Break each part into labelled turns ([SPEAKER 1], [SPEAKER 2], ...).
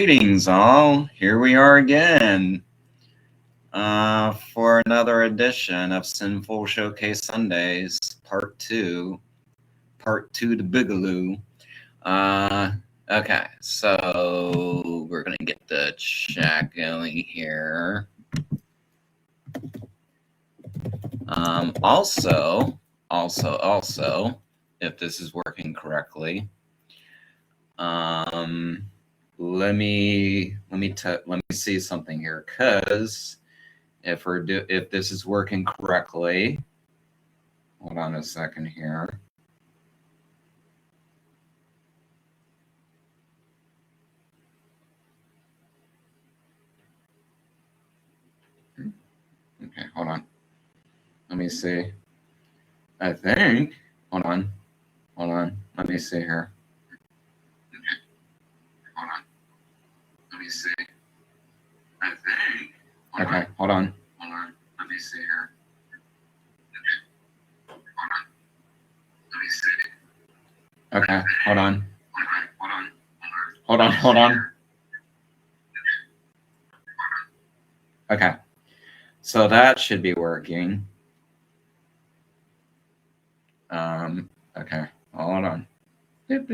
[SPEAKER 1] Greetings, all. Here we are again for another edition of Sinful Showcase Sundays, Part 2. Part 2 to Bigaloo. Okay, so we're going to get the chat going here. Also, if this is working correctly, let me see something here, because if this is working correctly, hold on a second here. Okay, hold on. Let me see. I think. Hold on. Let me see here. Okay. Hold on. Let me see. I think. Okay, hold on. Let me see here. Okay. Hold on. Let me see. Okay, hold on. Hold on. Okay. So that should be working. Okay, hold on. Okay,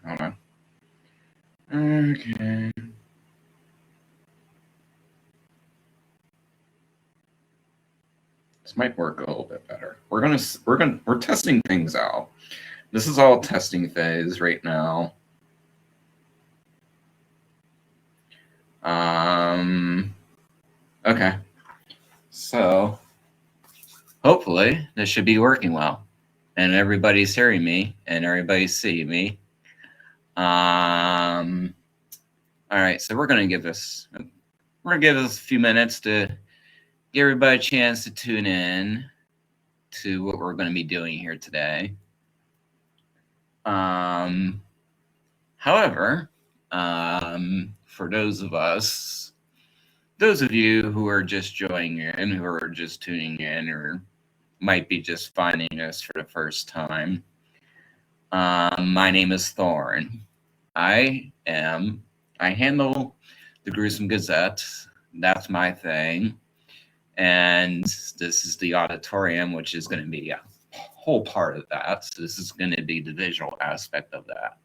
[SPEAKER 1] hold on. Okay. This might work a little bit better. We're testing things out. This is all testing phase right now. Okay. So hopefully this should be working well, and everybody's hearing me and everybody's seeing me. All right, so we're gonna give this a few minutes to give everybody a chance to tune in to what we're going to be doing here today. However, for those of you who are just joining in, who are just tuning in, or might be just finding us for the first time, my name is Thorn. I handle the Gruesome Gazette. That's my thing. And this is the auditorium, which is going to be a whole part of that. So this is going to be the visual aspect of that.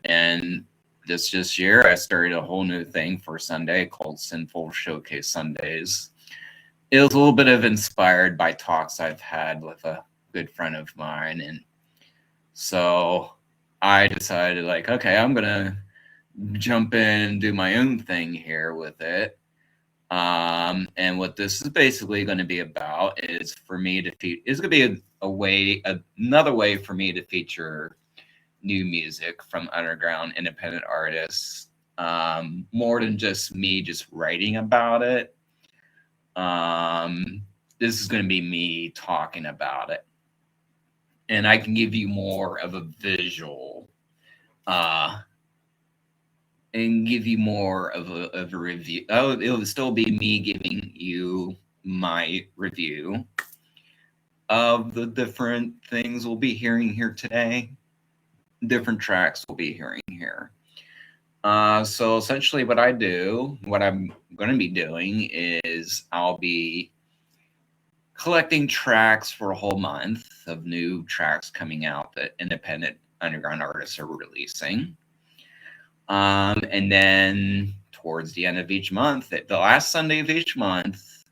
[SPEAKER 1] And this year, I started a whole new thing for Sunday called Sinful Showcase Sundays. It was a little bit of inspired by talks I've had with a good friend of mine. And so I decided, like, okay, I'm going to jump in and do my own thing here with it. And what this is basically going to be about is for me to it's going to be another way for me to feature new music from underground independent artists, more than just me just writing about it. This is going to be me talking about it, and I can give you more of a visual, and give you more of a review. Oh, it will still be me giving you my review of the different things we'll be hearing here today. Different tracks we'll be hearing here. So essentially what I'm going to be doing is I'll be collecting tracks for a whole month of new tracks coming out that independent underground artists are releasing. And then towards the end of each month, the last Sunday of each month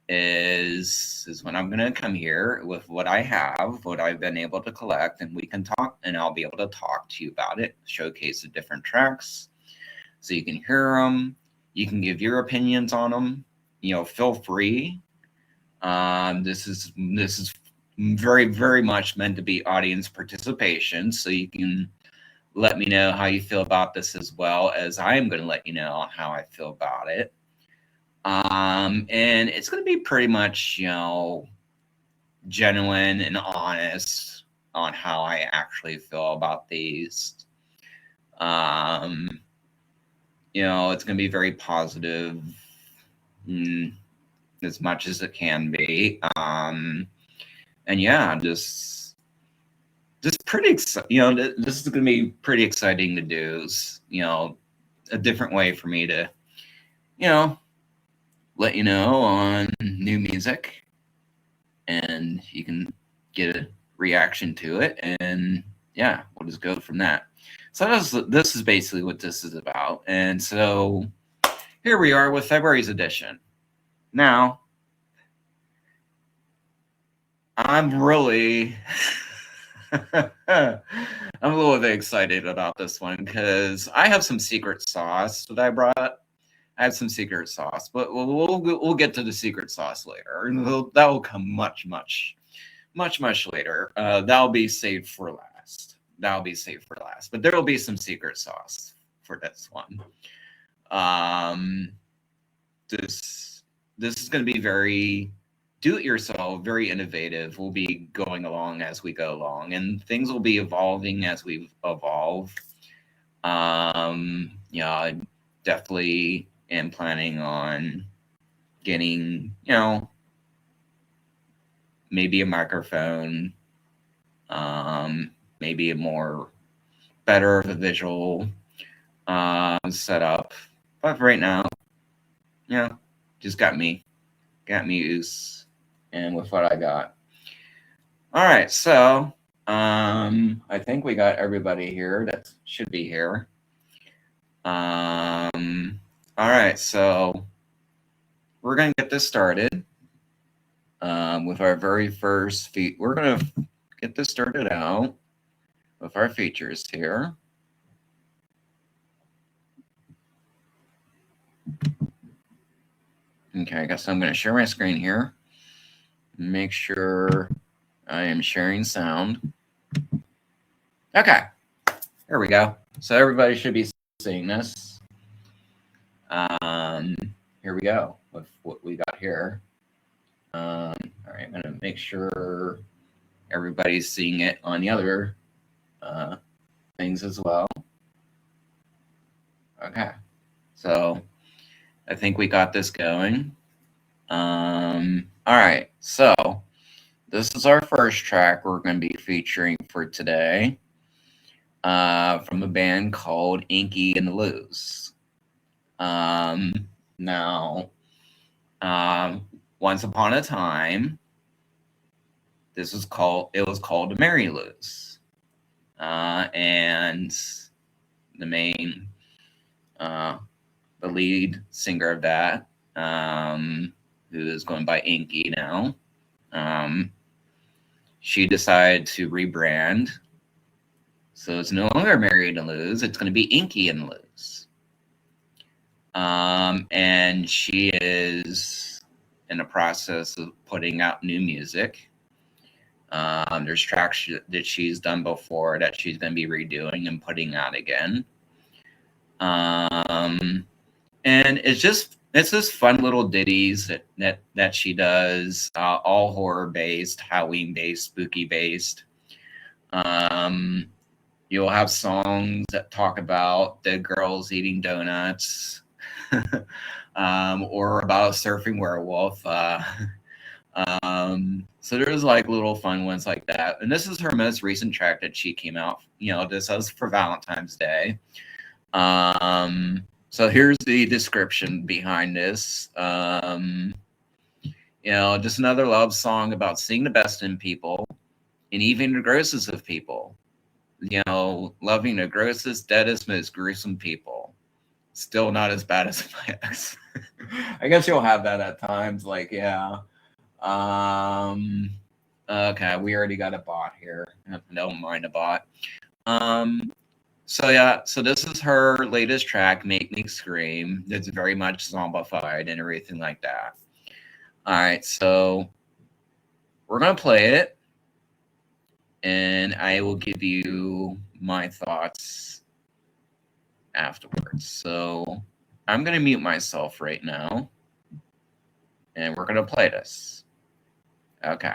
[SPEAKER 1] is when I'm going to come here with what I have, what I've been able to collect, and we can talk, and I'll be able to talk to you about it, showcase the different tracks so you can hear them. You can give your opinions on them. Feel free. This is very, very much meant to be audience participation, so you can let me know how you feel about this, as well as I am going to let you know how I feel about it. And it's going to be pretty much, genuine and honest on how I actually feel about these. it's going to be very positive, mm, as much as it can be. And yeah, just pretty excited. This is going to be pretty exciting to do. A different way for me to, you know, let you know on new music, and you can get a reaction to it, and yeah, we'll just go from that. So this is basically what this is about, and so here we are with February's edition. Now, I'm really I'm a little bit excited about this one because I have some secret sauce that I brought. I have some secret sauce, but we'll get to the secret sauce later. That will come much later. That'll be saved for last. That'll be saved for last. But there will be some secret sauce for this one. This is going to be very do-it-yourself, very innovative. We'll be going along as we go along, and things will be evolving as we evolve. I definitely am planning on getting, maybe a microphone, maybe a more better of a visual setup. But right now, just got me loose, and with what I got. All right, so I think we got everybody here that should be here. All right, so we're gonna get this started with our very first We're gonna get this started out with our features here. Okay, I guess I'm gonna share my screen here. Make sure I am sharing sound. Okay, there we go. So everybody should be seeing this. Here we go with what we got here. All right, I'm gonna make sure everybody's seeing it on the other things as well. Okay, so I think we got this going. All right, so this is our first track we're going to be featuring for today from a band called Inky and the Loos. Now, once upon a time, it was called the Mary Lou's. And the main, the lead singer of that, who is going by Inky now, she decided to rebrand. So it's no longer Mary and Lou's, it's going to be Inky and Lou's. And she is in the process of putting out new music. There's tracks that she's done before that she's going to be redoing and putting out again. And it's just fun little ditties that she does, all horror based, Halloween based, spooky based. You'll have songs that talk about dead girls eating donuts, or about a surfing werewolf. So there's like little fun ones like that. And this is her most recent track that she came out. This was for Valentine's Day. So here's the description behind this. Just another love song about seeing the best in people and even the grossest of people. Loving the grossest, deadest, most gruesome people. Still not as bad as my ex. I guess you'll have that at times. Like, yeah. Okay, we already got a bot here. Don't mind a bot. So this is her latest track, Make Me Scream. It's very much zombified and everything like that. All right, so we're gonna play it, and I will give you my thoughts afterwards. So I'm gonna mute myself right now, and we're gonna play this. Okay.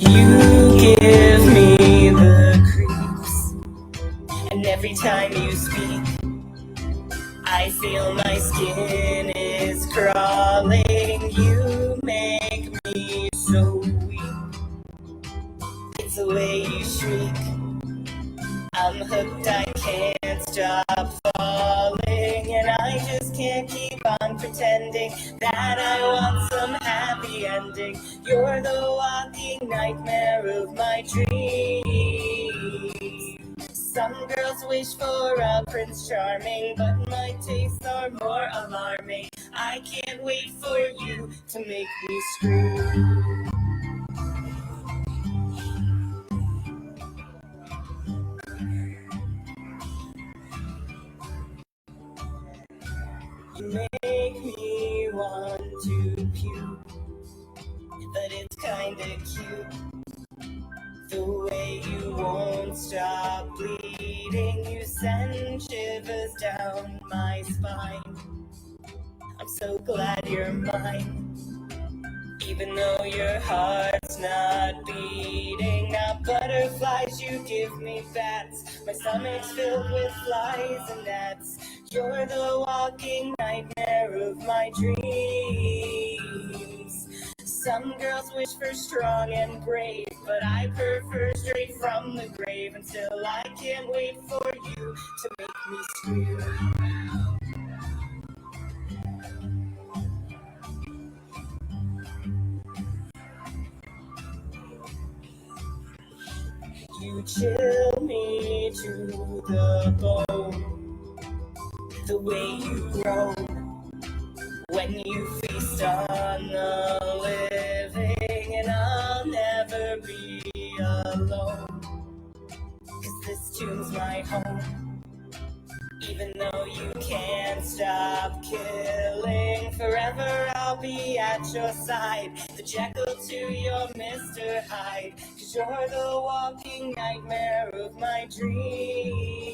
[SPEAKER 2] You give me the creeps, and every time you speak, I feel my skin is crawling. You make me so weak. It's the way you shriek. I'm hooked, I can't stop falling, and I just can't keep on pretending that I want some happy ending. You're the walking nightmare of my dreams. Some girls wish for a Prince Charming, but my tastes are more alarming. I can't wait for you to make me scream. You make me want to puke, but it's kinda cute the way you won't stop bleeding. You send shivers down my spine. I'm so glad you're mine. Even though your heart's not beating, not butterflies, you give me bats. My stomach's filled with flies and gnats. You're the walking nightmare of my dreams. Some girls wish for strong and brave, but I prefer straight from the grave. And still I can't wait for you to make me scream. You chill me to the bone, the way you grow when you feast on the living. And I'll never be alone, 'cause this tune's my home. Even though you can't stop killing, forever I'll be at your side. The Jekyll to your Mr. Hyde, 'cause you're the walking nightmare of my dreams.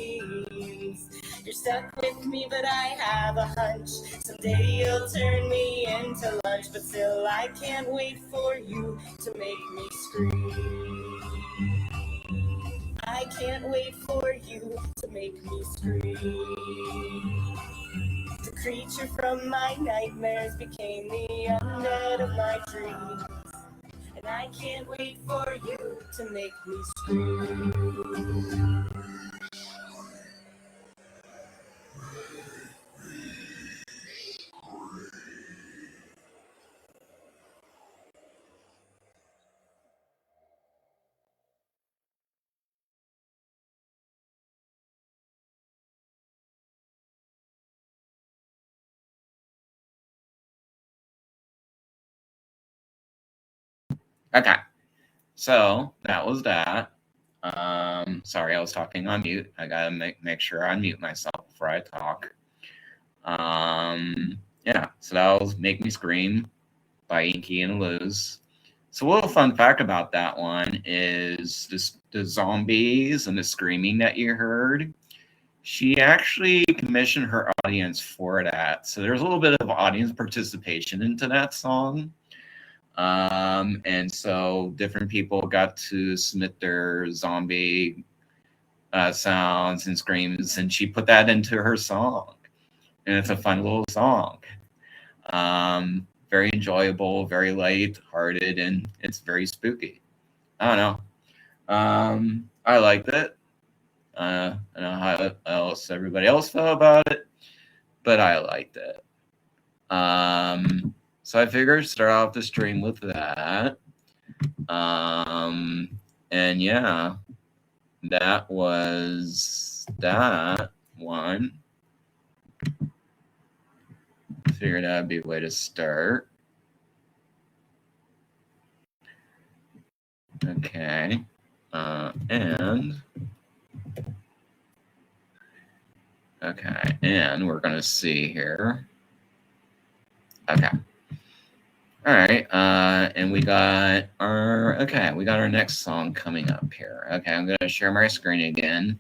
[SPEAKER 2] You're stuck with me, but I have a hunch someday you'll turn me into lunch. But still I can't wait for you to make me scream. I can't wait for you to make me scream. The creature from my nightmares became the undead of my dreams. And I can't wait for you to make me scream.
[SPEAKER 1] Okay, so that was that. Sorry, I was talking on mute. I gotta make sure I unmute myself before I talk. Yeah, so that was "Make Me Scream" by Inky and Luz. So a little fun fact about that one is the zombies and the screaming that you heard. She actually commissioned her audience for that. So there's a little bit of audience participation into that song. And so different people got to submit their zombie sounds and screams, and she put that into her song. And it's a fun little song. Very enjoyable, very light-hearted, and it's very spooky. I don't know. I liked it. I don't know how else everybody else felt about it, but I liked it. So I figured start off the stream with that. And yeah, that was that one. Figured that'd be a way to start. Okay. And okay, and we're gonna see here. Okay. All right, and we got our next song coming up here. Okay, I'm gonna share my screen again.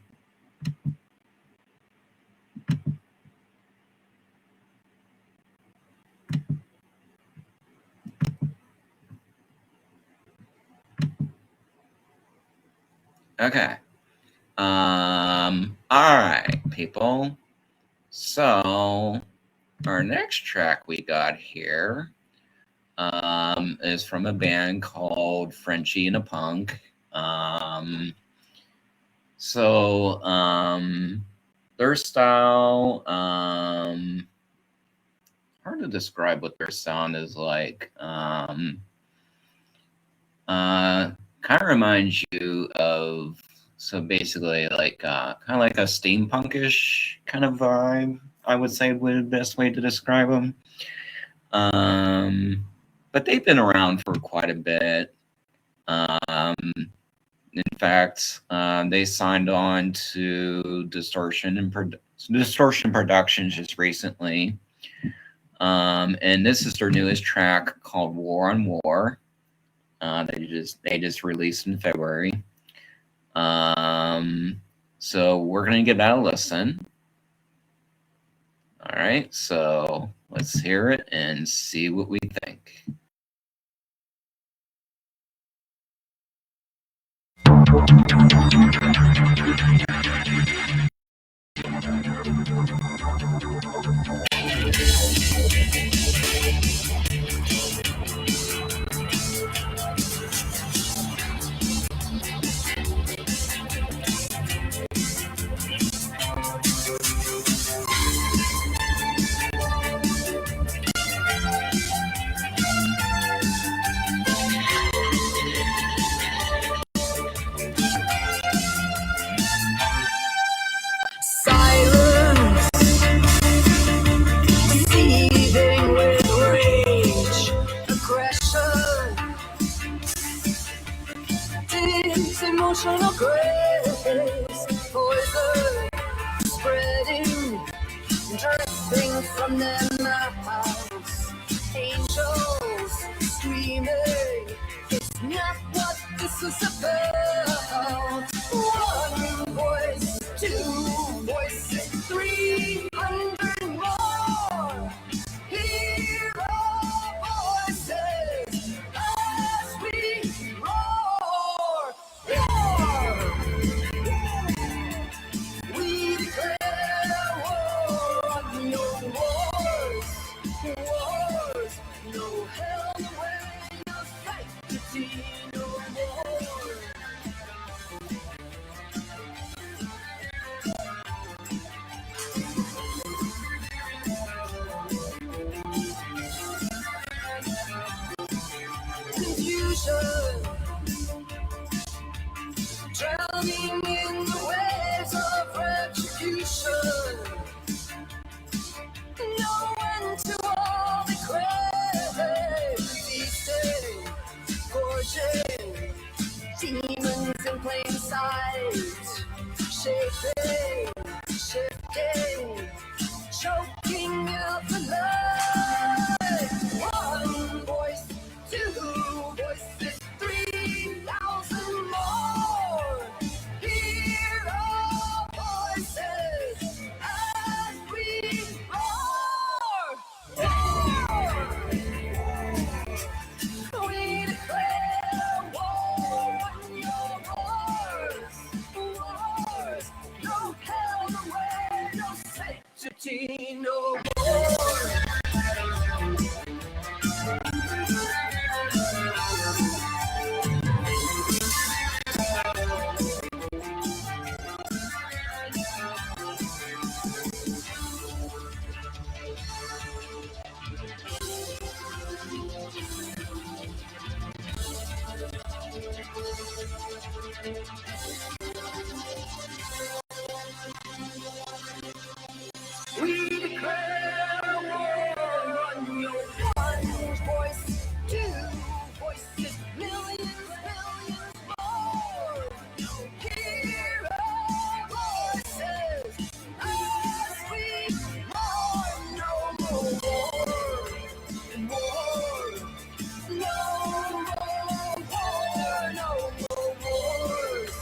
[SPEAKER 1] Okay. All right, people. So our next track we got here is from a band called Frenchie and a Punk. Their style, hard to describe what their sound is like. Kind of reminds you of, so basically like kind of like a steampunkish kind of vibe, I would say would be the best way to describe them. But they've been around for quite a bit. In fact, they signed on to Distortion Productions just recently. And this is their newest track called War on War. They just released in February. So we're gonna give that a listen. All right, so let's hear it and see what we think.
[SPEAKER 2] Silence, seething with rage, aggression, this emotional grace, poison spreading, dripping from their mouths. Angels screaming, it's not what this was about. One voice, two voices, 300 more. Hear our voices as we roar, roar. We declare war on no wars, wars, no hell, no way, no sanctity, no more. Confusion, drowning in the waves of retribution. No end to all the crave, feasting, gorging, demons in plain sight, shaping, shifting, choking out the light. One voice, two voices, 3,000 more. Hear our voices as we roar, roar. We declare war on your wars, wars. No hell, no way, no sanctity, no more. We declare war on your one voice, two voices, millions, millions more. Hear our voices as we roar. No more war, war. No more war, no more wars,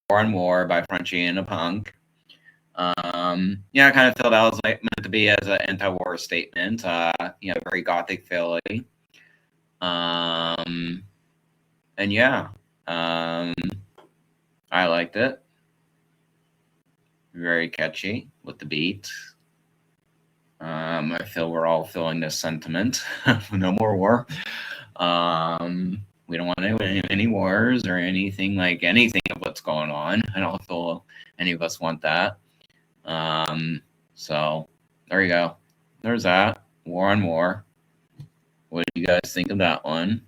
[SPEAKER 1] War on War by Frenchie and a Punk. Yeah, I kind of felt that was like meant to be as an anti-war statement. Very gothic feeling. And yeah, I liked it. Very catchy with the beat. I feel we're all feeling this sentiment. No more war. We don't want any wars or anything of what's going on. I don't feel any of us want that. So there you go. There's that. War on War. What do you guys think of that one?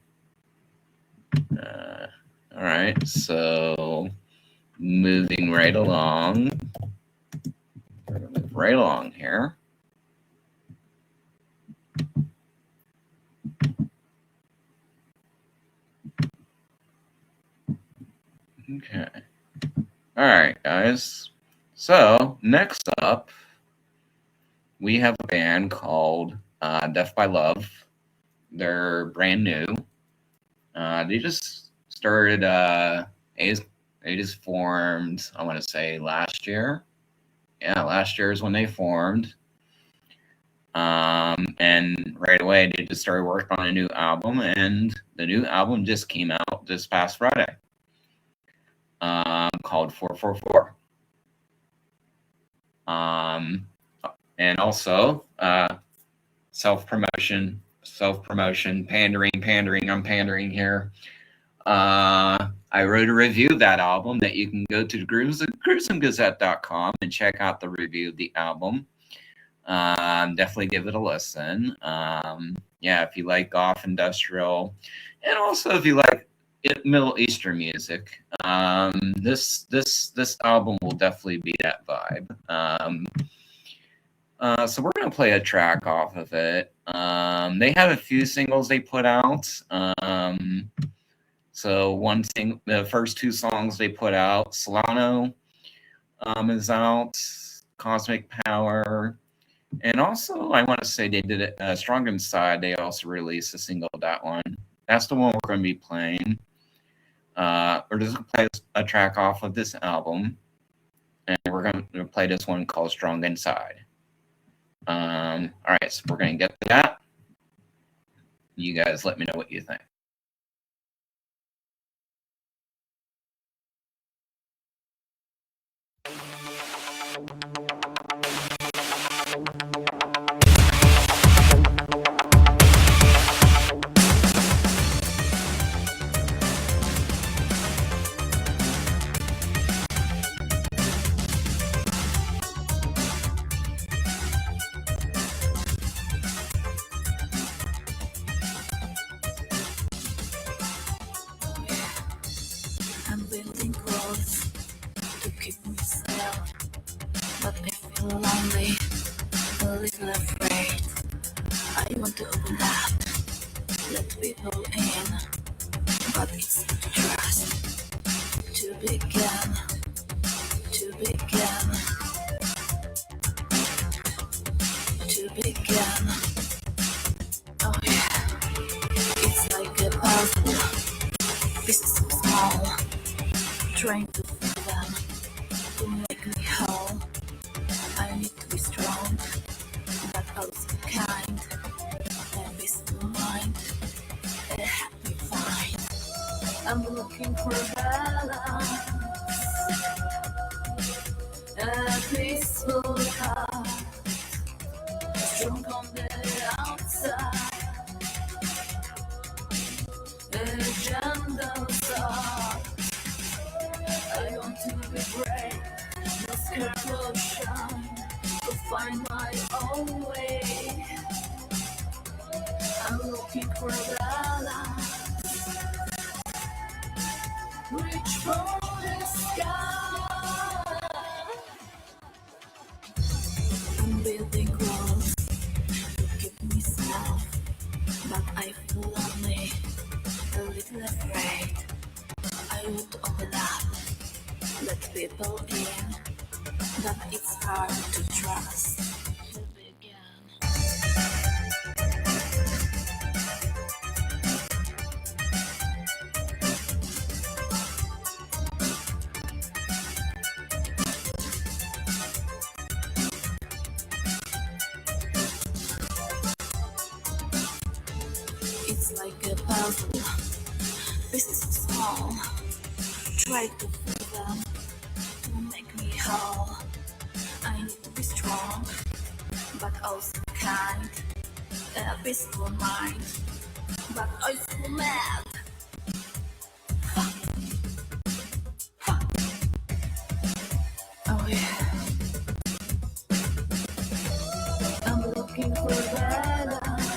[SPEAKER 1] All right. So moving right along. We're gonna move right along here. Okay. All right, guys. So next up, we have a band called Death by Love. They're brand new. They just started. They just formed. I want to say last year. Yeah, last year is when they formed. And right away they just started working on a new album, and the new album just came out this past Friday. Called 444. And also self-promotion, pandering, I'm pandering here. I wrote a review of that album that you can go to gruesomegazette.com and check out the review of the album. Definitely give it a listen. If you like goth industrial, and also if you like Middle Eastern music, this album will definitely be that vibe. So we're gonna play a track off of it. They have a few singles they put out. So the first two songs they put out, Solano, is out, Cosmic Power, and also I want to say they did it. Strong Inside. They also released a single of that one. That's the one we're going to be playing. We're just going to play a track off of this album, and we're going to play this one called Strong Inside. All right, so we're going to get to that. You guys let me know what you think.
[SPEAKER 2] I'm building walls to keep myself, but I feel lonely, a little afraid. I want to open up, let people in, but it's not trust. To begin, to begin, to begin. Oh yeah, it's like a puzzle, pieces so small. Trying to fill them to make me whole. I need to be strong, but also kind. A peace of mind, a happy mind. I'm looking for balance, a peaceful heart, strong on the outside, a gentle soul. I want to be brave, no scared to shine, to find my own way. I'm looking for balance, reach for the sky. I'm building walls to keep me safe, but I feel lonely, a little afraid. I want to open up, let people in, but it's hard to trust. To begin. all. Try to feel them to make me whole. I need to be strong, but also kind. A peaceful mind, but also mad. Oh yeah. I'm looking for balance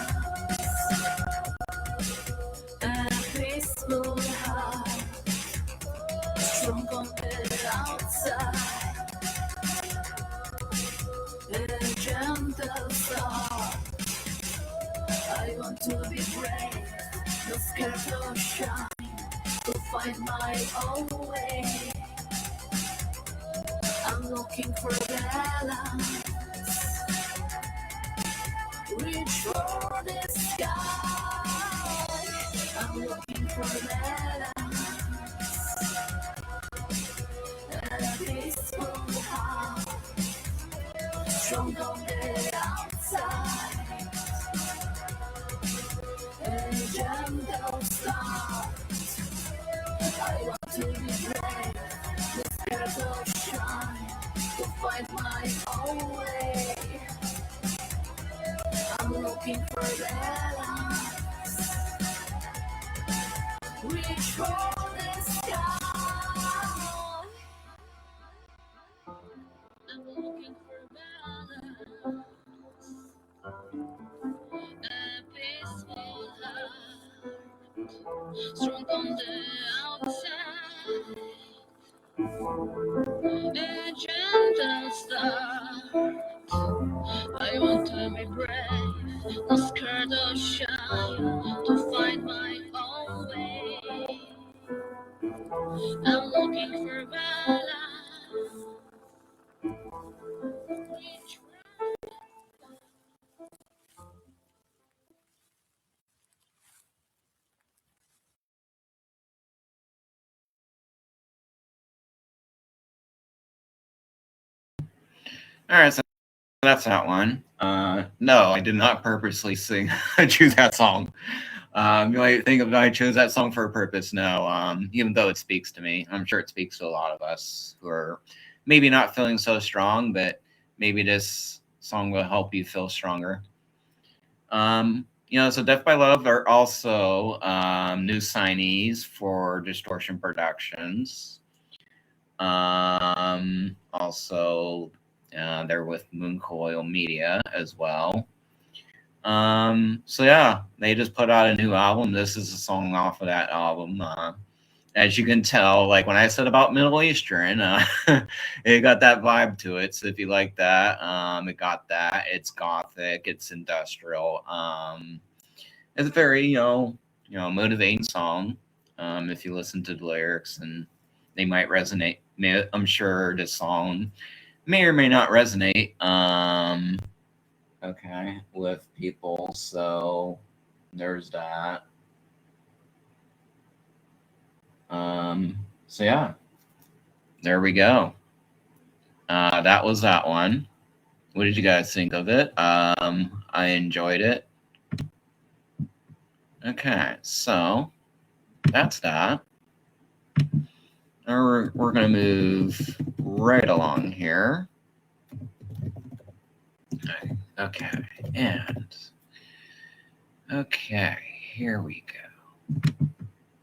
[SPEAKER 2] and a peaceful heart. Strong on the outside, a gentle soul. I want to be brave, not scared of shine, to find my own way. I'm looking for balance, reach for the sky. I'm looking for balance and a peaceful heart. Strong on the outside, a gentle start. I want to be brave, not scared of shine, to find my own way. I'm looking for balance, reach for the sky. I'm looking for balance, a peaceful heart, strong on the outside, a gentle start. I want to be brave, not scared or shy, to find my own way. I'm looking for balance.
[SPEAKER 1] All right, so that's that one. No, I did not purposely choose that song. You might think of I chose that song for a purpose. No, even though it speaks to me, I'm sure it speaks to a lot of us who are maybe not feeling so strong, but maybe this song will help you feel stronger. So Death by Love are also new signees for Distortion Productions. Also, they're with Mooncoil Media as well. So yeah, they just put out a new album. This is a song off of that album. As you can tell, like when I said about Middle Eastern, it got that vibe to it. So if you like that, it got that. It's gothic, it's industrial. It's a very motivating song. If you listen to the lyrics, and they might resonate. I'm sure this song may or may not resonate. Okay, with people. So there's that. So yeah, there we go. That was that one. What did you guys think of it? I enjoyed it. Okay, so that's that. Now we're gonna move right along here. Okay, and okay, here we go.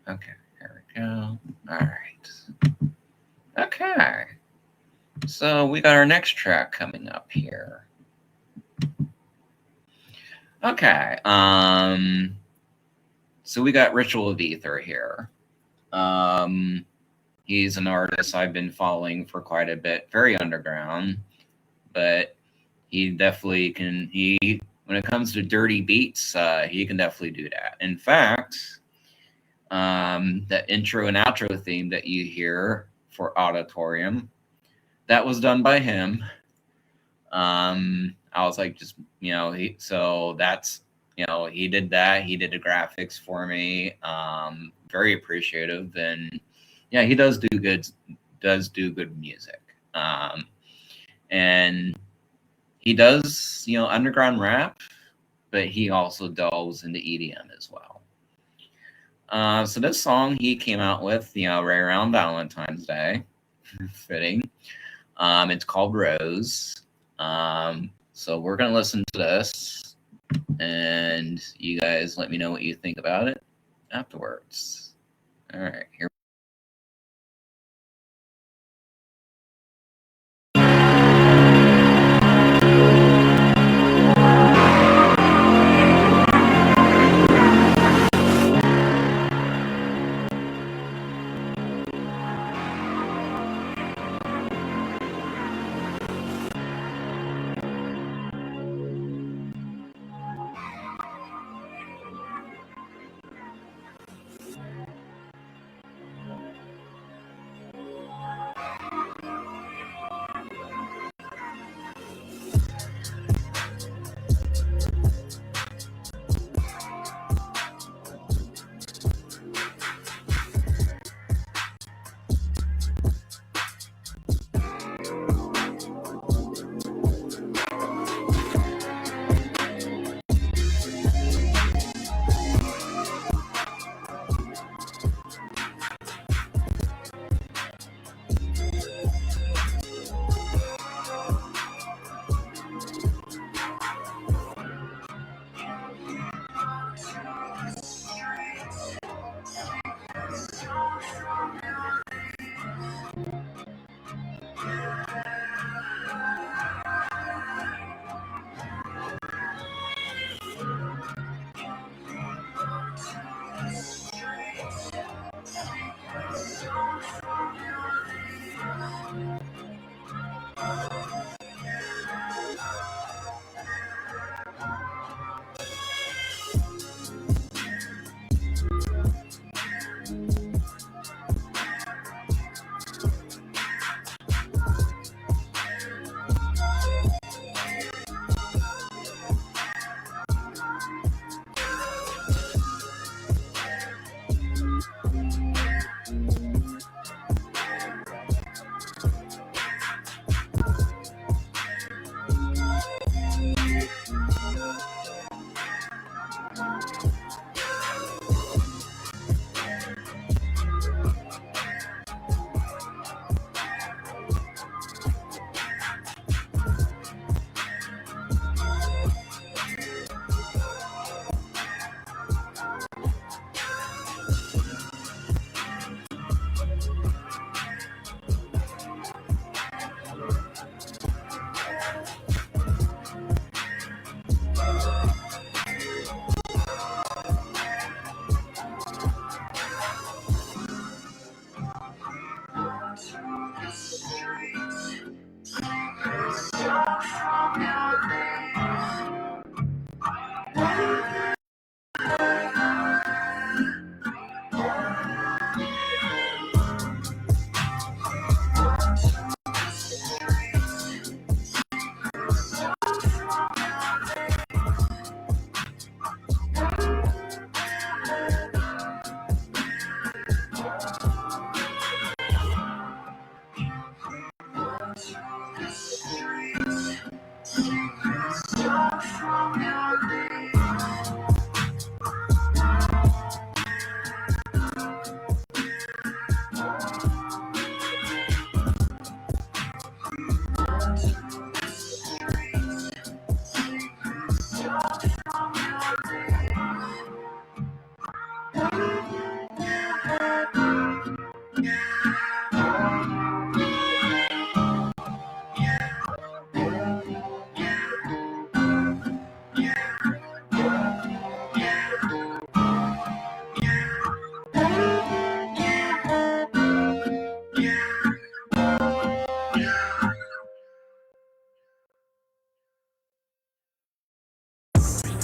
[SPEAKER 1] Okay, here we go. All right. Okay. So we got our next track coming up here. Okay. So we got Ritual of Ether here. He's an artist I've been following for quite a bit, very underground, but he definitely can. When it comes to dirty beats, he can definitely do that. In fact, the intro and outro theme that you hear for Auditorium, that was done by him. I was like, he did that. He did the graphics for me. Very appreciative, and yeah, he does do good music. And he does, underground rap, but he also delves into EDM as well. So this song he came out with, right around Valentine's Day, fitting. It's called Rose. So we're gonna listen to this, and you guys let me know what you think about it afterwards. All right, here.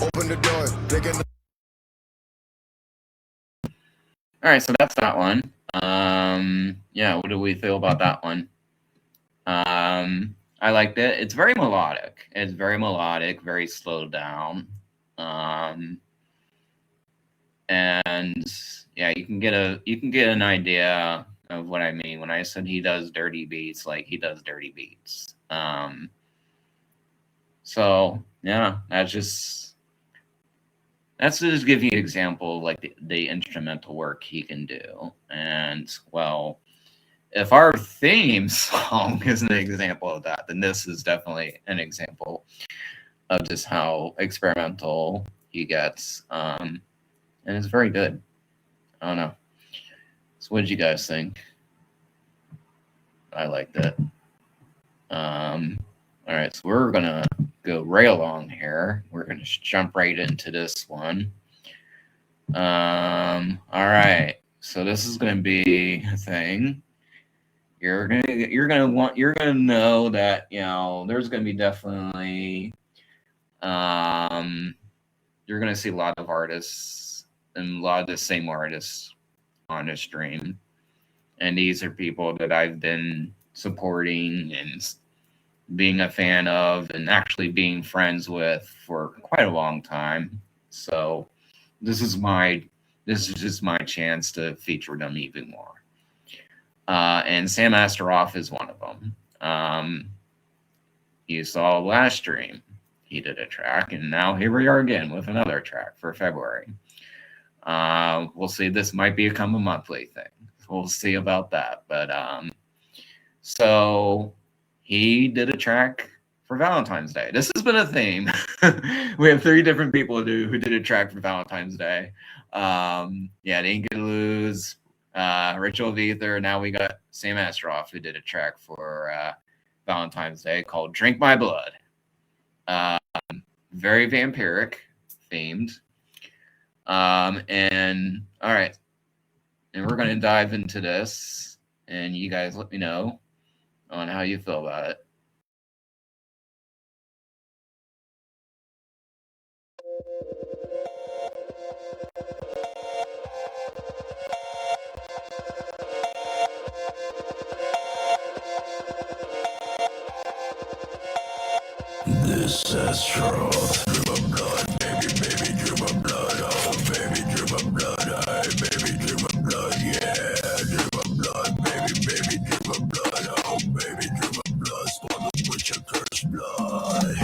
[SPEAKER 3] Open the door, taking the
[SPEAKER 1] All right, so that's that one. Yeah, what do we feel about that one? I liked it. It's very melodic. It's very melodic, very slowed down. And yeah, you can get an idea of what I mean when I said he does dirty beats, like he does dirty beats. So yeah, that's just That's to just give you an example of like the instrumental work he can do. And well, if our theme song is an example of that, then this is definitely an example of just how experimental he gets. And it's very good. I don't know. So what did you guys think? I liked it. All right, so we're gonna go right along here. We're gonna jump right into this one. All right, so this is gonna be a thing. You're gonna know that there's gonna be definitely um you're gonna see a lot of artists and a lot of the same artists on the stream, and these are people that I've been supporting and being a fan of and actually being friends with for quite a long time. So this is my this is just my chance to feature them even more. And Sam Asteroff is one of them. You saw last stream, he did a track, and now here we are again with another track for February. We'll see. This might become a monthly thing. We'll see about that. But so he did a track for Valentine's Day. This has been a theme. We have 3 different people who did a track for Valentine's Day. Yeah, Didn't Get Lose, Rachel of Ether. Now we got Sam Astroff who did a track for Valentine's Day called Drink My Blood. Very vampiric themed. And all right. And we're going to dive into this, and you guys let me know on how you feel about it.
[SPEAKER 3] This is true. Drip of blood, baby, baby, drip of blood. Oh, baby, drip of blood. Hey, baby, drip of blood. Yeah, drip of blood, baby, baby, drip of blood. Oh, baby, drip of blood. Spawn the witch of cursed blood.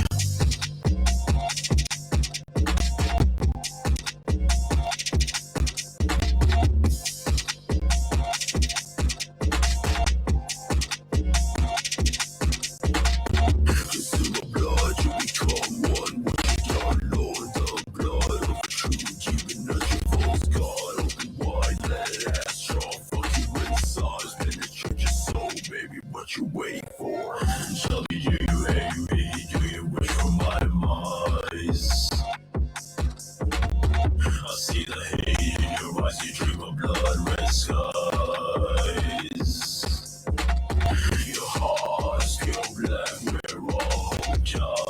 [SPEAKER 3] Consume the blood, you become one with your Lord. The blood of a true demon as your false god. Open wide, let it astral. Fuck you inside, penetrate your soul, baby. What you wait for? Shall be do you hate me? Do you wish for my demise? I see the hate in your eyes. You dream of blood, red skies. Your heart's pure black, where all hope dies.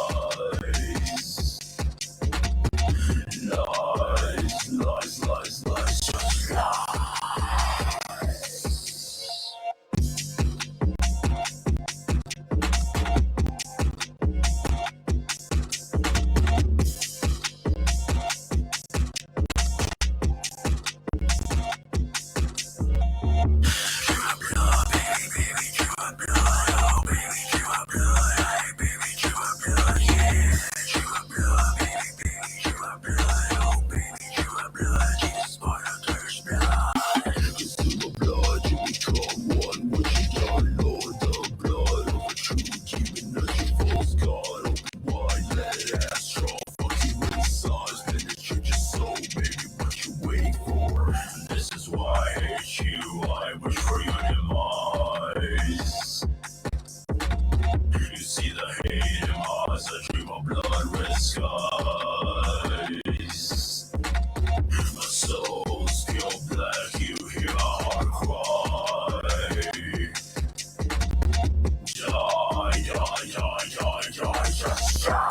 [SPEAKER 3] Lies, lies, lies, lies, just lies. Consume the blood, you become one with your Lord. The blood of a true demon as your false god. Open wide, let it astral. Fuck you inside, penetrate your soul, baby. What you wait for? This is why I hate you. I wish for your demise. You see the hate in my eyes. I dream of blood, red skies. My soul's pure black, you hear a heart cry. Die, die, die, die, die, just die.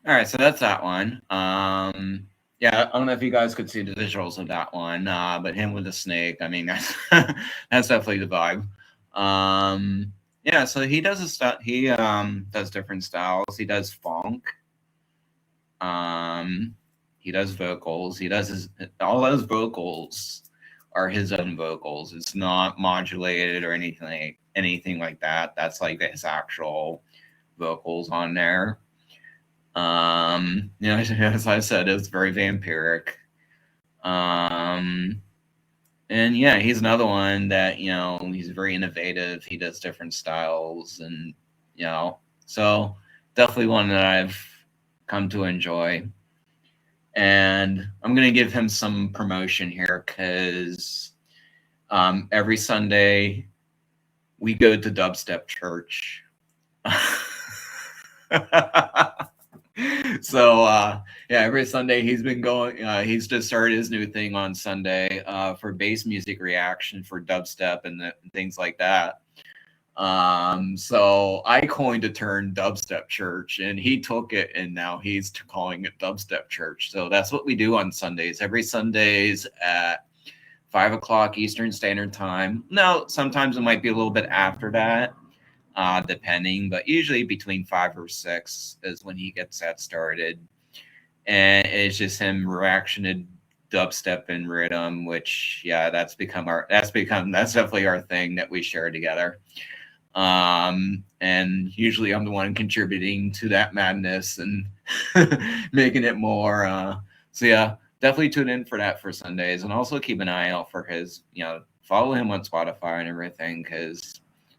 [SPEAKER 1] All right, so that's that one. Yeah, I don't know if you guys could see the visuals of that one, but him with the snake. I mean, that's that's definitely the vibe. Yeah, so he does a stuff. He does different styles. He does funk. Um, he does vocals. He does his all those vocals are his own vocals. It's not modulated or anything like that. That's like his actual vocals on there. You know, as I said, it's very vampiric. Um, and yeah, he's another one that, you know, he's very innovative. He does different styles and, you know, so definitely one that I've come to enjoy. And I'm going to give him some promotion here because every Sunday we go to Dubstep Church. So yeah, every Sunday he's been going. He's just started his new thing on Sunday for bass music reaction for dubstep and things like that. So I coined the term Dubstep Church, and he took it, and now he's calling it Dubstep Church. So that's what we do on Sundays. Every Sundays at 5 o'clock Eastern Standard Time. Now sometimes it might be a little bit after that. Depending, but usually between 5 or 6 is when he gets that started. And it's just him reaction to dubstep and rhythm, which yeah, that's definitely our thing that we share together. And usually I'm the one contributing to that madness and making it more. So yeah, definitely tune in for that for Sundays, and also keep an eye out for his, you know, follow him on Spotify and everything,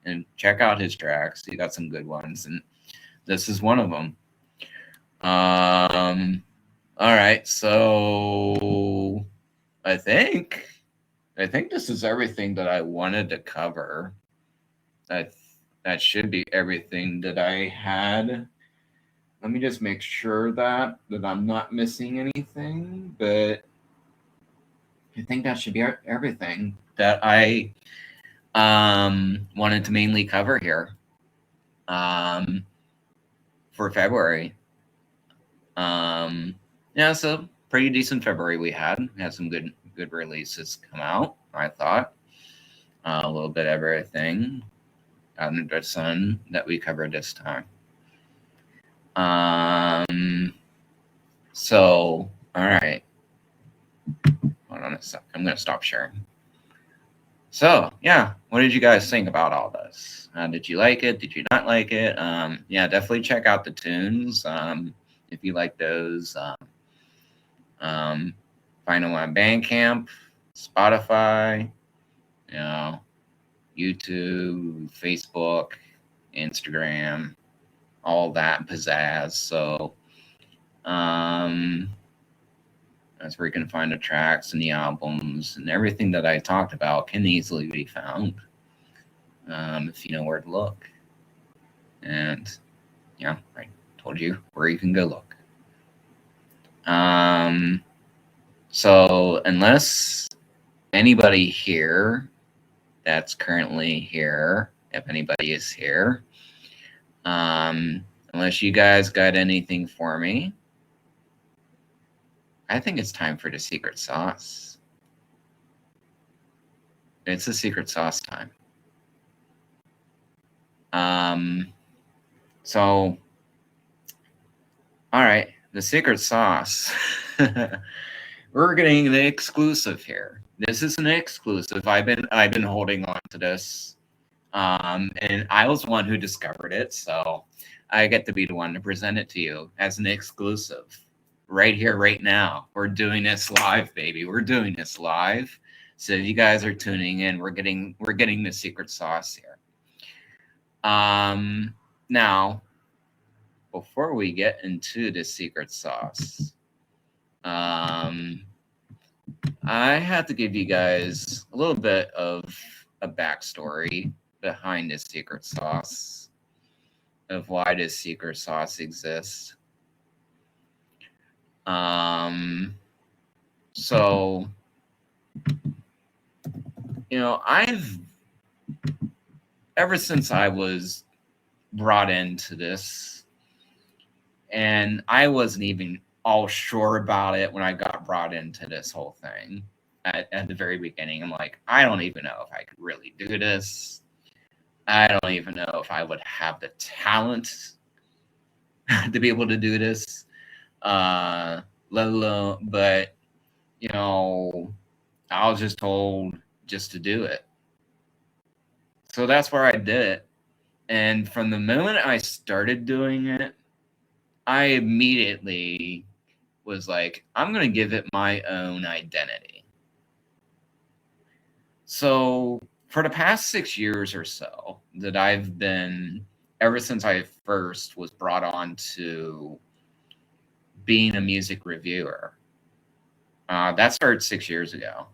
[SPEAKER 1] and check out his tracks. He got some good ones, and this is one of them. All right, so I think this is everything that I wanted to cover. That should be everything that I had. Let me just make sure that I'm not missing anything, but I think that should be everything that I wanted to mainly cover here for February. Yeah, so pretty decent February we had. We had some good releases come out, I thought. A little bit of everything under the sun that we covered this time. So, all right. Hold on a sec. I'm going to stop sharing. So, yeah, what did you guys think about all this? Did you like it? Did you not like it? Yeah, definitely check out the tunes if you like those. Find them on Bandcamp, Spotify, you know, YouTube, Facebook, Instagram, all that pizzazz. So, that's where you can find the tracks and the albums, and everything that I talked about can easily be found if you know where to look. And yeah, I told you where you can go look. So unless anybody here that's currently here, if anybody is here, unless you guys got anything for me, I think it's time for the secret sauce. It's the secret sauce time. So, all right, the secret sauce. We're getting an exclusive here. This is an exclusive. I've been holding on to this, and I was the one who discovered it, so I get to be the one to present it to you as an exclusive. Right here, right now. We're doing this live, baby. We're doing this live. So if you guys are tuning in, we're getting the secret sauce here. Now, before we get into the secret sauce, I have to give you guys a little bit of a backstory behind this secret sauce, of why this secret sauce exists. So, you know, ever since I was brought into this, and I wasn't even all sure about it when I got brought into this whole thing at the very beginning. I'm like, I don't even know if I could really do this. I don't even know if I would have the talent to be able to do this. Let alone, but you know, I was just told just to do it. So that's where I did it. And from the moment I started doing it, I immediately was like, I'm going to give it my own identity. So for the past 6 years or so that I've been, ever since I first was brought on to being a music reviewer, that started 6 years ago.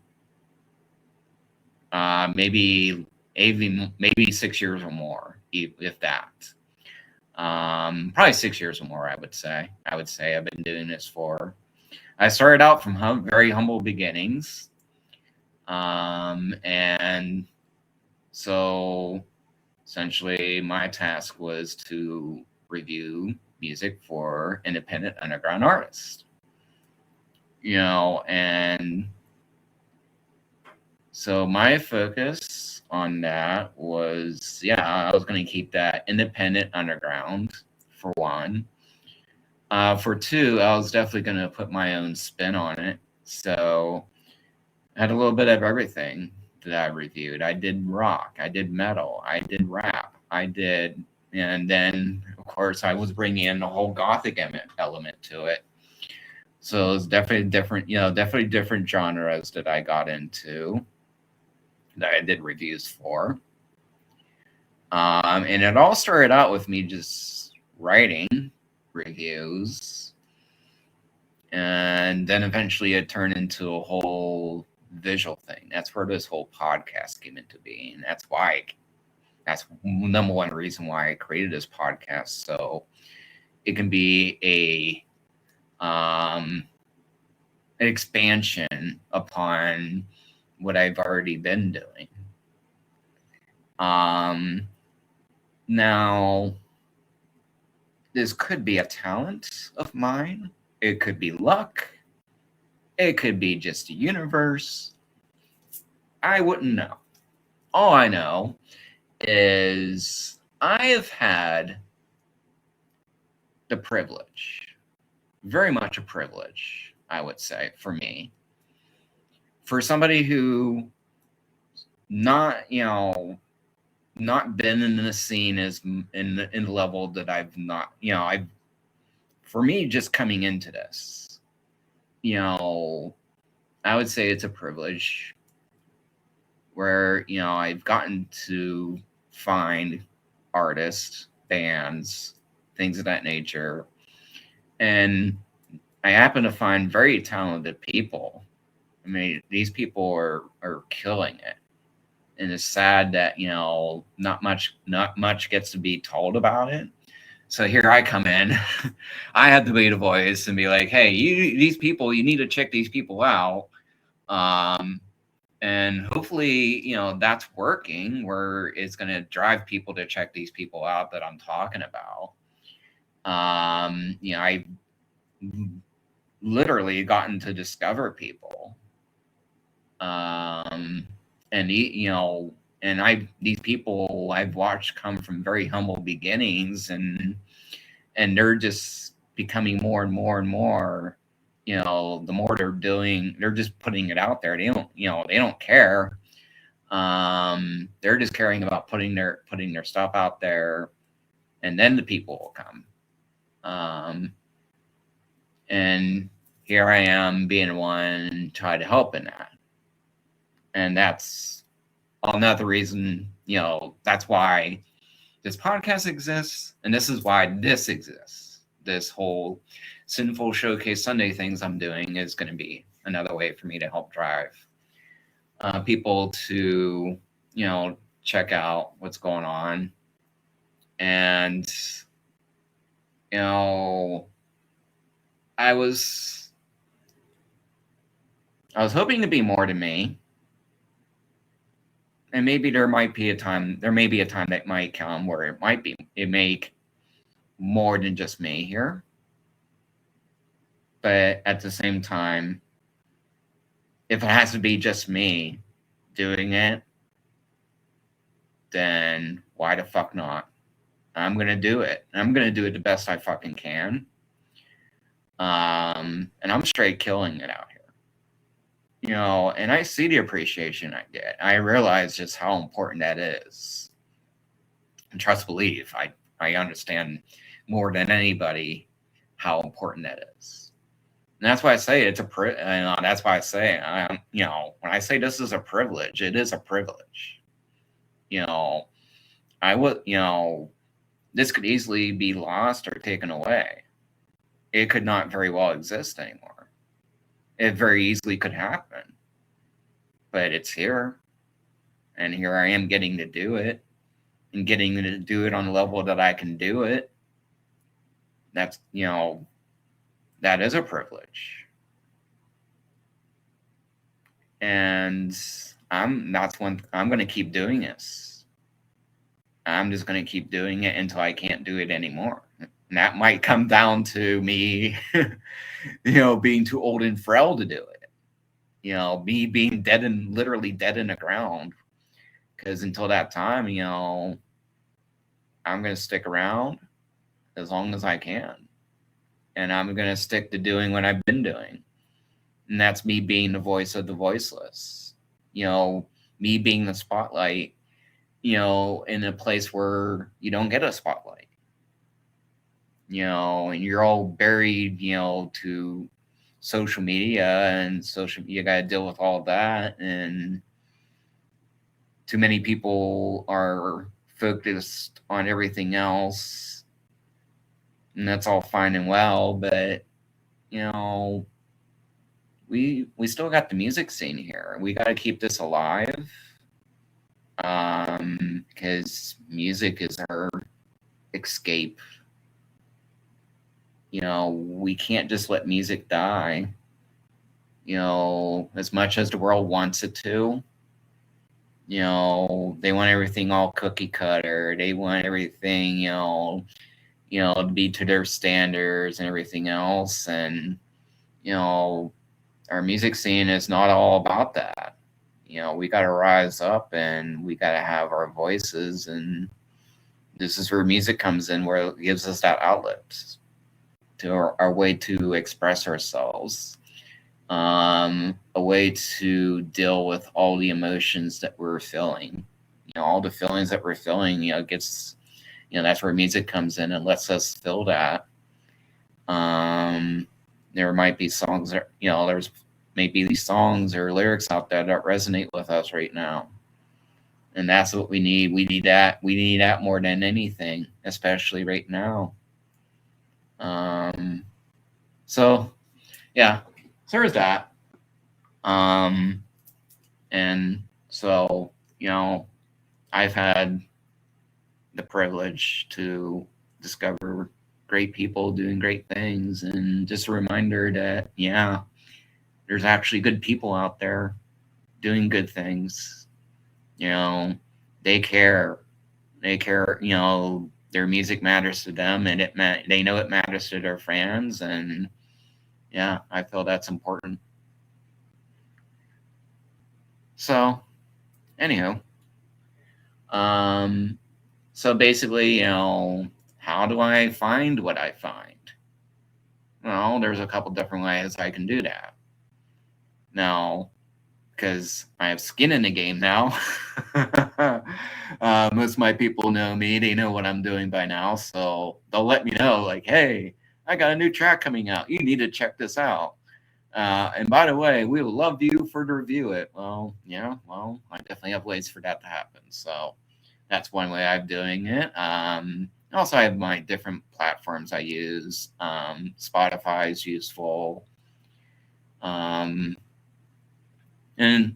[SPEAKER 1] Maybe 6 years or more, if that. Probably 6 years or more, I would say. I've been doing this for. I started out from very humble beginnings, and so essentially my task was to review music for independent underground artists. And so my focus on that was, I was going to keep that independent underground for one. For two, I was definitely going to put my own spin on it. So I had a little bit of everything that I reviewed. I did rock, I did metal, I did rap, and then of course I was bringing in the whole gothic element to it. So it was definitely different genres that I got into, that I did reviews for. And it all started out with me just writing reviews, and then eventually it turned into a whole visual thing. That's where this whole podcast came into being. That's number one reason why I created this podcast, so it can be an expansion upon what I've already been doing. Now, this could be a talent of mine. It could be luck. It could be just a universe. I wouldn't know. All I know is I have had the privilege, very much a privilege, I would say, for me, for somebody who not been in the scene as in the level that I've not, for me, just coming into this, I would say it's a privilege where, I've gotten to find artists, bands, things of that nature. And I happen to find very talented people. I mean, these people are killing it. And it's sad that, not much gets to be told about it. So here I come in. I have to be the voice and be like, hey, these people, you need to check these people out. And hopefully, that's working, where it's going to drive people to check these people out that I'm talking about. I've literally gotten to discover people. And these people I've watched come from very humble beginnings, and they're just becoming more and more and more. The more they're doing, they're just putting it out there. They don't care. They're just caring about putting their stuff out there, and then the people will come. And here I am being one try to help in that. And that's another reason, that's why this podcast exists. And this is why this exists. This whole Sinful Showcase Sunday things I'm doing is going to be another way for me to help drive people to, check out what's going on. And, I was hoping to be more to me. And maybe there may be a time that might come where it make more than just me here. But at the same time, if it has to be just me doing it, then why the fuck not? I'm gonna do it. I'm gonna do it the best I fucking can. And I'm straight killing it out here. And I see the appreciation I get. I realize just how important that is. And trust believe, I understand more than anybody how important that is. And that's why I say it's a that's why I say when I say this is a privilege, it is a privilege. I would this could easily be lost or taken away. It could not very well exist anymore. It very easily could happen. But it's here. And here I am getting to do it. And getting to do it on a level that I can do it. That's, that is a privilege. And I'm going to keep doing this. I'm just going to keep doing it until I can't do it anymore. And that might come down to me, being too old and frail to do it. Me being literally dead in the ground. Because until that time, I'm going to stick around as long as I can. And I'm going to stick to doing what I've been doing. And that's me being the voice of the voiceless. Me being the spotlight, in a place where you don't get a spotlight. And you're all buried, to social media, and you got to deal with all that. And too many people are focused on everything else. And that's all fine and well, but we still got the music scene here. We got to keep this alive, because music is our escape. We can't just let music die. As much as the world wants it to. They want everything all cookie cutter. They want everything, to be to their standards and everything else. And, our music scene is not all about that. We got to rise up and we got to have our voices. And this is where music comes in, where it gives us that outlet to our way to express ourselves. A way to deal with all the emotions that we're feeling. All the feelings that we're feeling, gets, that's where music comes in and lets us feel that. There might be songs that, there's maybe these songs or lyrics out there that resonate with us right now. And that's what we need. We need that. We need that more than anything, especially right now. So, yeah. So there's that. And so, I've had the privilege to discover great people doing great things, and just a reminder that, there's actually good people out there doing good things. They care. Their music matters to them, and they know it matters to their fans, and I feel that's important. So, anywho, so basically, how do I find what I find? Well, there's a couple different ways I can do that. Now, because I have skin in the game now, most of my people know me. They know what I'm doing by now, so they'll let me know, like, hey, I got a new track coming out. You need to check this out. And by the way, we would love you to review it. Well, I definitely have ways for that to happen. So that's one way I'm doing it. Also, I have my different platforms I use. Spotify is useful. And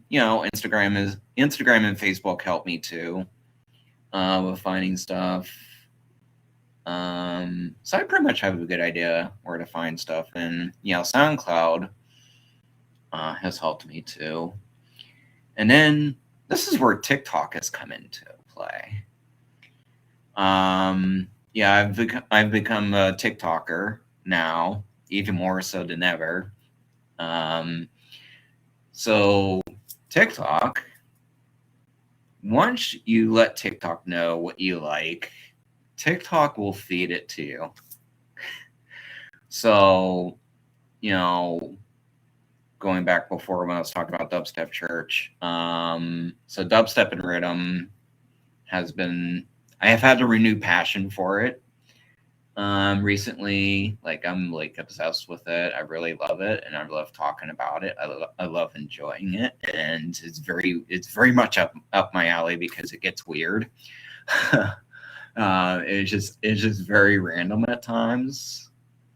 [SPEAKER 1] Instagram and Facebook help me too with finding stuff. So I pretty much have a good idea where to find stuff, and SoundCloud has helped me too. And then this is where TikTok has come into play. I've become a TikToker now. even more so than ever. So TikTok, once you let TikTok know what you like, TikTok will feed it to you. So, you know, going back before when I was talking about Dubstep Church, so Dubstep and Rhythm has been, I have had a renewed passion for it. Recently, like I'm like obsessed with it. I really love it, and I love talking about it. I love enjoying it, and it's very much up my alley because it gets weird. It's just very random at times,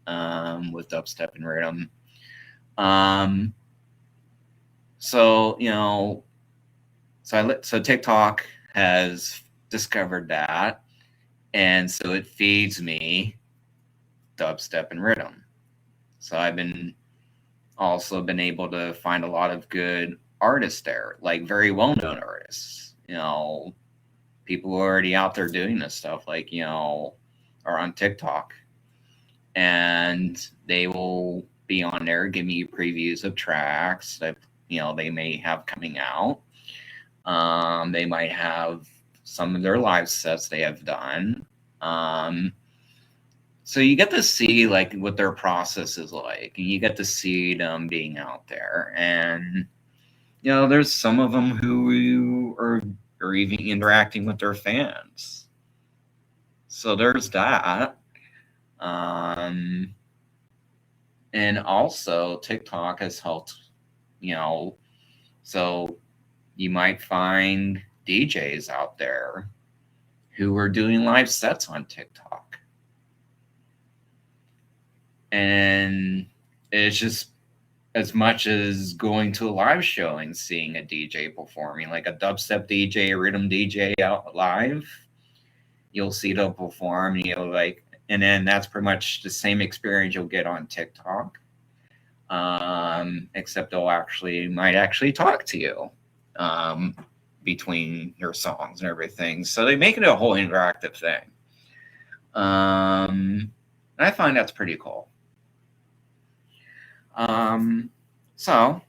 [SPEAKER 1] with dubstep and rhythm. So you know, so TikTok has discovered that, and so it feeds me dubstep and rhythm. So I've also been able to find a lot of good artists there, like very well known artists. You know, people who are already out there doing this stuff, like are on TikTok, and they will be on there giving you previews of tracks that they may have coming out. They might have some of their live sets they have done. So you get to see like what their process is like, and you get to see them being out there. And there's some of them who are even interacting with their fans. So there's that. And also TikTok has helped, so you might find DJs out there who are doing live sets on TikTok. And it's just as much as going to a live show and seeing a DJ performing, like a dubstep DJ, a rhythm DJ out live, you'll see them perform, and then that's pretty much the same experience you'll get on TikTok. Except they'll might actually talk to you between your songs and everything. So they make it a whole interactive thing. And I find that's pretty cool. So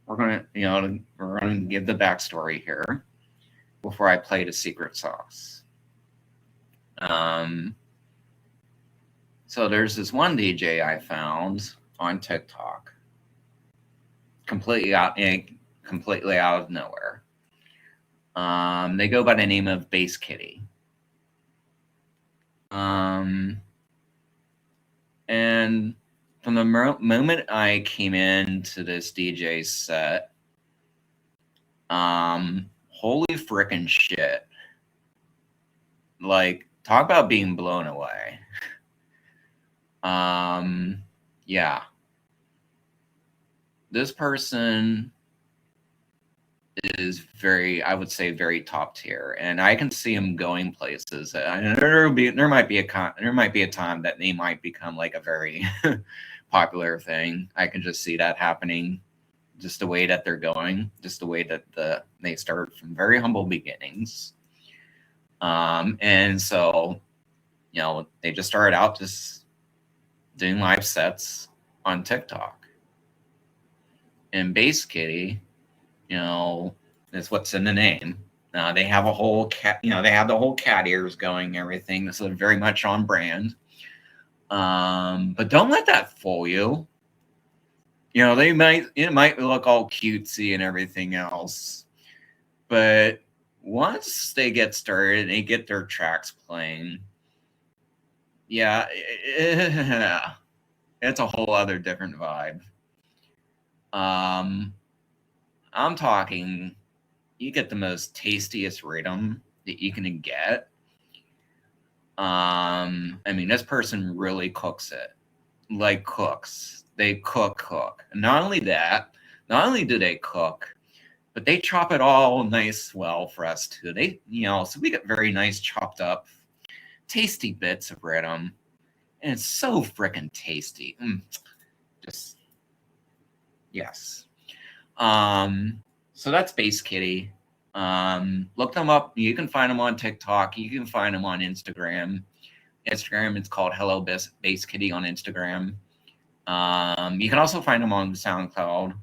[SPEAKER 1] we're gonna give the backstory here before I play the secret sauce. So there's this one DJ I found on TikTok, completely out of nowhere. They go by the name of Bass Kitty. And from the moment I came into this DJ set, holy frickin' shit. Like, talk about being blown away. Yeah. This person is I would say, very top tier, and I can see him going places. And there might be a time that they might become like a very popular thing. I can just see that happening, just the way that they're going, just the way that they start from very humble beginnings. And so, they just started out just doing live sets on TikTok. And Bass Kitty, that's what's in the name. They have a whole cat, they have the whole cat ears going, everything. So they're very much on brand. But don't let that fool you. It might look all cutesy and everything else, but once they get started and they get their tracks playing, it's a whole other different vibe. I'm talking, you get the most tastiest rhythm that you can get. I mean, this person really cooks it, like cooks. They cook. And not only do they cook, but they chop it all nice well for us too. So we get very nice chopped up, tasty bits of rhythm, and it's so freaking tasty. Just yes. So that's Bass Kitty. Look them up. You can find them on TikTok. You can find them on Instagram. Instagram. It's called Hello Bass Kitty on Instagram. You can also find them on SoundCloud.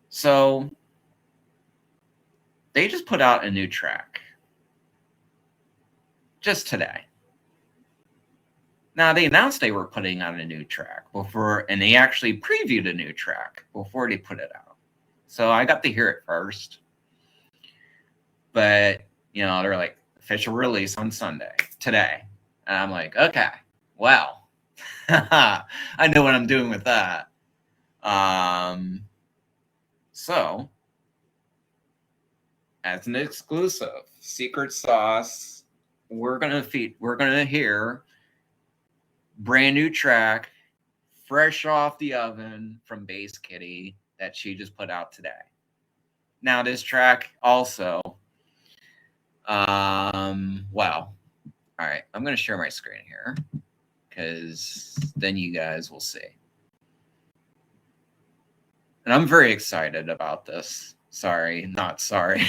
[SPEAKER 1] So they just put out a new track just today. Now, they announced they were putting out a new track before, and they actually previewed a new track before they put it out. So I got to hear it first. But, you know, they're like, official release on Sunday, today. And I'm like, okay, well, I know what I'm doing with that. So, as an exclusive, secret sauce, we're gonna hear brand new track, fresh off the oven from Bass Kitty that she just put out today. Now, this track also, well, all right, I'm going to share my screen here because then you guys will see. And I'm very excited about this. Sorry, not sorry.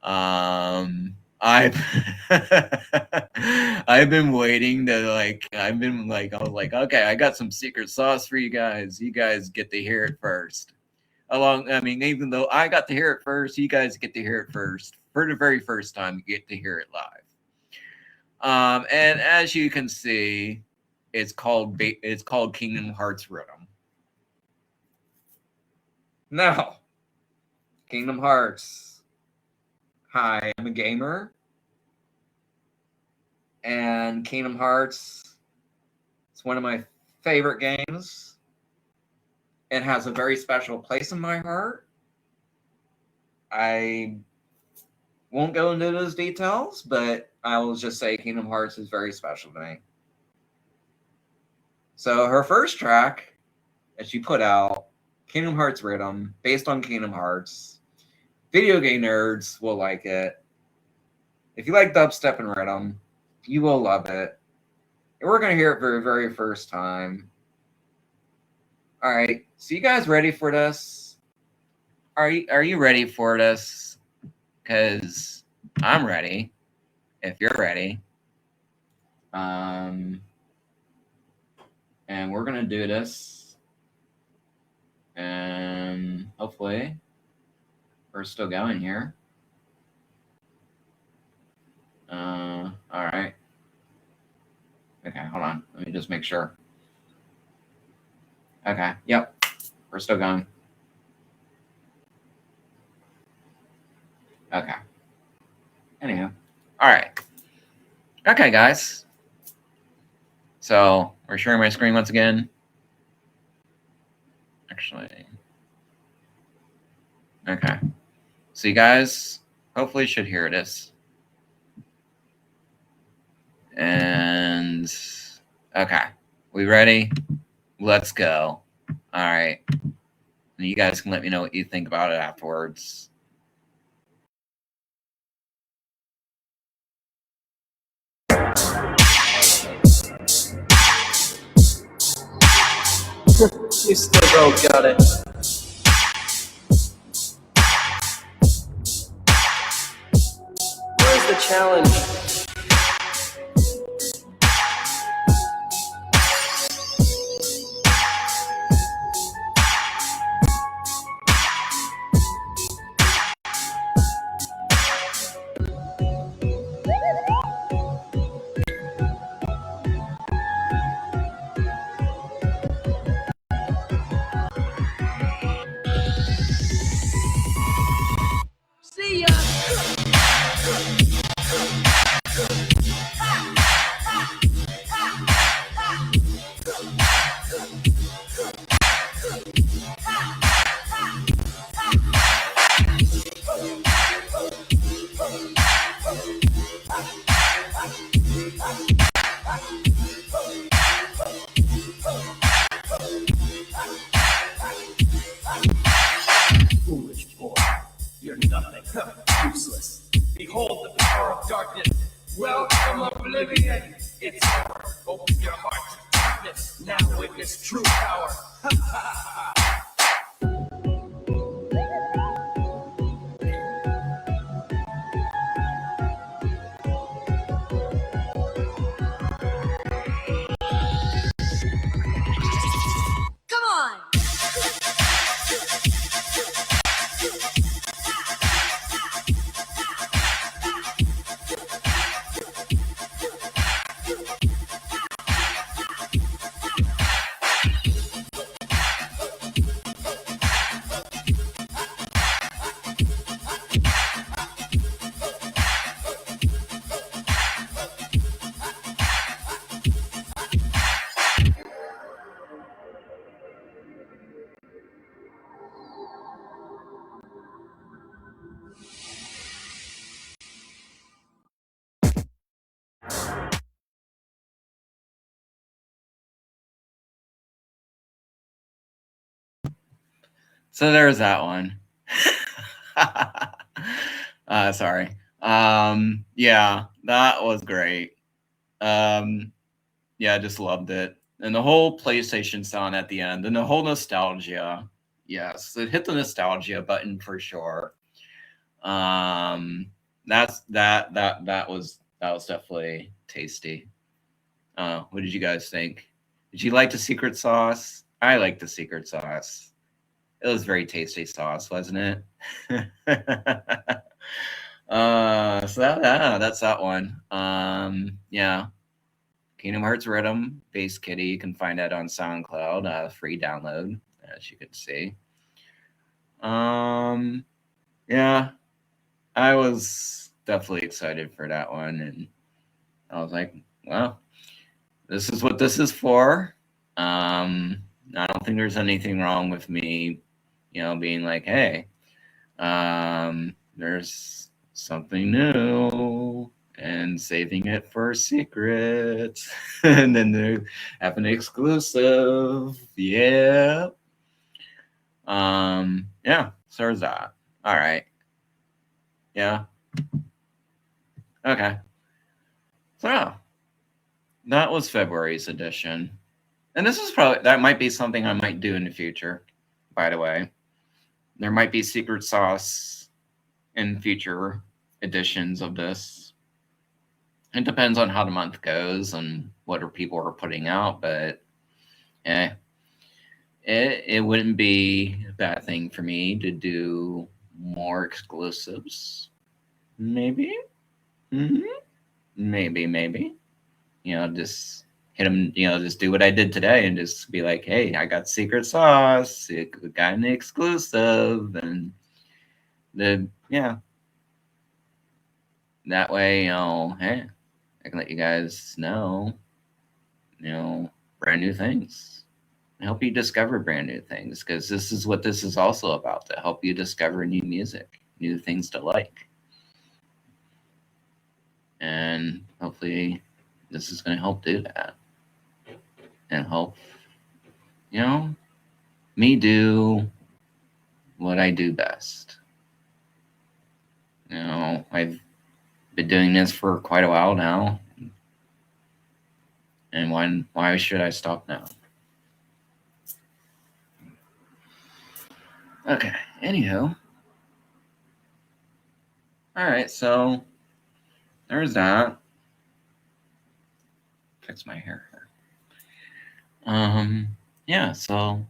[SPEAKER 1] I've been waiting to I was like, okay, I got some secret sauce for you guys. You guys get to hear it first. Even though I got to hear it first, you guys get to hear it first. For the very first time, you get to hear it live. And as you can see, it's called Kingdom Hearts Rhythm. Now, Kingdom Hearts. Hi, I'm a gamer. And Kingdom Hearts, it's one of my favorite games. It has a very special place in my heart. I won't go into those details, but I will just say Kingdom Hearts is very special to me. So her first track that she put out, Kingdom Hearts Rhythm, based on Kingdom Hearts. Video game nerds will like it. If you like dubstep and rhythm, you will love it. And we're going to hear it for the very first time. All right, so you guys ready for this? Are you ready for this? Because I'm ready. If you're ready. And we're going to do this. And hopefully we're still going here. All right. Okay, hold on. Let me just make sure. Okay, yep. We're still going. Okay. Anyhow. All right. Okay, guys. So we're sharing my screen once again. Actually. Okay. So you guys hopefully should hear this. And okay. We ready? Let's go. All right. And you guys can let me know what you think about it afterwards.
[SPEAKER 2] You still don't got it. Where's the challenge? See ya! Foolish boy, you're nothing, useless. Behold the power of darkness. Welcome oblivion. It's over. Open your heart to darkness. Now witness true power.
[SPEAKER 1] So there's that one. Sorry. Yeah, that was great. Yeah, I just loved it. And the whole PlayStation sound at the end and the whole nostalgia. Yes, it hit the nostalgia button for sure. That was definitely tasty. What did you guys think? Did you like the secret sauce? I like the secret sauce. It was very tasty sauce, wasn't it? So that's that one. Yeah, Kingdom Hearts Rhythm, Bass Kitty. You can find that on SoundCloud, free download, as you can see. Um, yeah, I was definitely excited for that one, and I was like, well, this is what this is for. I don't think there's anything wrong with me, being like, hey, there's something new and saving it for secrets. And then they have an exclusive. Yeah. Yeah, so there's that. All right. Yeah. Okay. So that was February's edition. And this is probably, that might be something I might do in the future, by the way. There might be secret sauce in future editions of this. It depends on how the month goes and what people are putting out, but eh, it wouldn't be a bad thing for me to do more exclusives. Maybe. Hmm. Maybe. Just hit them, just do what I did today and just be like, hey, I got secret sauce, it got an exclusive, and yeah, that way, hey, I can let you guys know, brand new things. Help you discover brand new things because this is what this is also about, to help you discover new music, new things to like. And hopefully this is going to help do that and help, me do what I do best. I've been doing this for quite a while now. And why should I stop now? Okay, anywho. Alright, so there's that. Fix my hair here. Yeah, so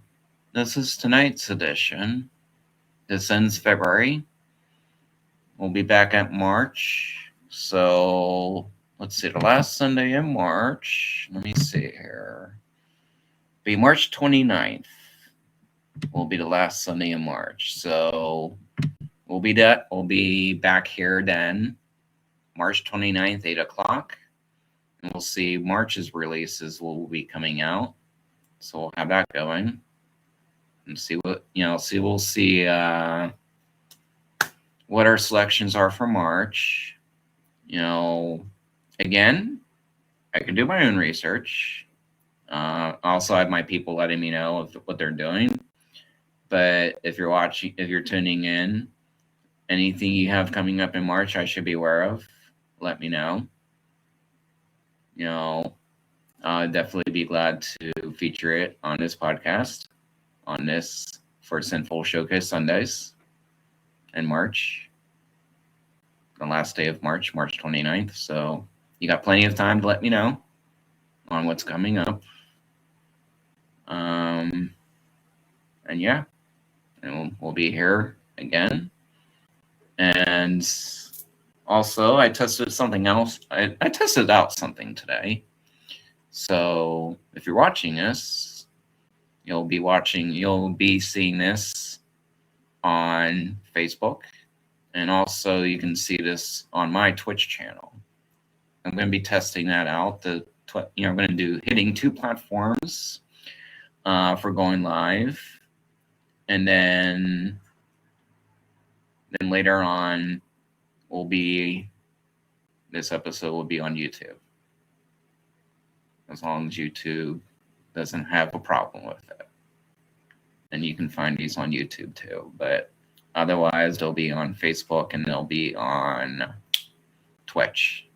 [SPEAKER 1] this is tonight's edition. This ends February. We'll be back at March. So let's see, the last Sunday in March. Let me see here. Be March 29th. Will be the last Sunday in March. So we'll be back here then, March 29th, 8 o'clock. And we'll see March's releases will be coming out. So we'll have that going. And see what we'll see what our selections are for March. Again, I can do my own research. Also, I have my people letting me know of what they're doing. But if you're tuning in, anything you have coming up in March, I should be aware of. Let me know. I'd definitely be glad to feature it on this podcast, on this for Sinful Showcase Sundays in March, the last day of March, March 29th. So you got plenty of time to let me know on what's coming up. And yeah, and we'll be here again. And also, I tested something else. I tested out something today. So if you're watching this, you'll be seeing this on Facebook. And also you can see this on my Twitch channel. I'm going to be testing that out. I'm going to do hitting 2 platforms for going live. And then later on this episode will be on YouTube. As long as YouTube doesn't have a problem with it. and you can find these on YouTube too. But otherwise, they'll be on Facebook and they'll be on Twitch.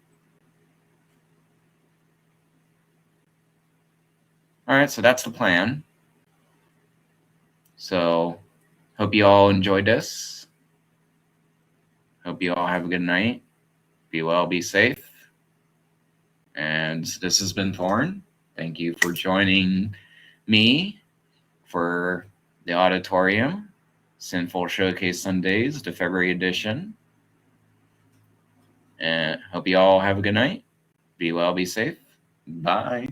[SPEAKER 1] All right, so that's the plan. So hope you all enjoyed this. Hope you all have a good night. Be well, be safe. And this has been Thorn. Thank you for joining me for the auditorium, Sinful Showcase Sundays, the February edition. And hope you all have a good night. Be well, be safe. Bye.